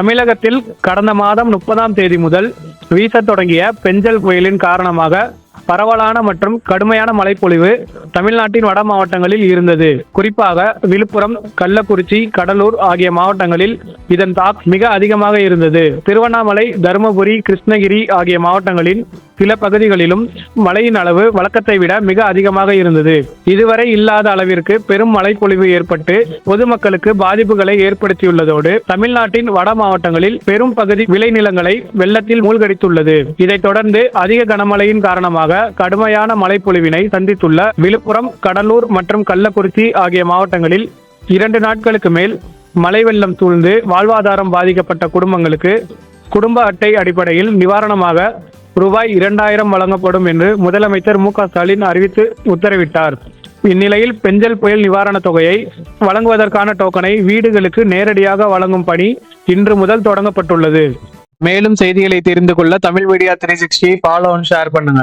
தமிழகத்தில் கடந்த மாதம் 30ஆம் தேதி முதல் வீசத் தொடங்கிய பெஞ்சல் புயலின் காரணமாக பரவலான மற்றும் கடுமையான மழைப்பொழிவு தமிழ்நாட்டின் வட மாவட்டங்களில் இருந்தது. குறிப்பாக விழுப்புரம், கள்ளக்குறிச்சி, கடலூர் ஆகிய மாவட்டங்களில் இதன் தாக்கம் மிக அதிகமாக இருந்தது. திருவண்ணாமலை, தருமபுரி, கிருஷ்ணகிரி ஆகிய மாவட்டங்களின் சில பகுதிகளிலும் மழையின் அளவு வழக்கத்தை விட மிக அதிகமாக இருந்தது. இதுவரை இல்லாத அளவிற்கு பெரும் மழைப்பொழிவு ஏற்பட்டு பொதுமக்களுக்கு பாதிப்புகளை ஏற்படுத்தியுள்ளதோடு தமிழ்நாட்டின் வட மாவட்டங்களில் பெரும் பகுதி விளைநிலங்களை வெள்ளத்தில் மூழ்கடித்துள்ளது. இதைத் தொடர்ந்து அதிக கனமழையின் காரணமாக கடுமையான மழைப்பொழிவினை சந்தித்துள்ள விழுப்புரம், கடலூர் மற்றும் கள்ளக்குறிச்சி ஆகிய மாவட்டங்களில் 2 நாட்களுக்கு மேல் மழை வெள்ளம் சூழ்ந்து வாழ்வாதாரம் பாதிக்கப்பட்ட குடும்பங்களுக்கு குடும்ப அட்டை அடிப்படையில் நிவாரணமாக ரூபாய் 2000 வழங்கப்படும் என்று முதலமைச்சர் மு.க. ஸ்டாலின் அறிவித்து உத்தரவிட்டார். இந்நிலையில் பெஞ்சல் புயல் நிவாரணத் தொகையை வழங்குவதற்கான டோக்கனை வீடுகளுக்கு நேரடியாக வழங்கும் பணி இன்று முதல் தொடங்கப்பட்டுள்ளது. மேலும் செய்திகளை தெரிந்து கொள்ள Tamil media 360 follow and share பண்ணுங்க.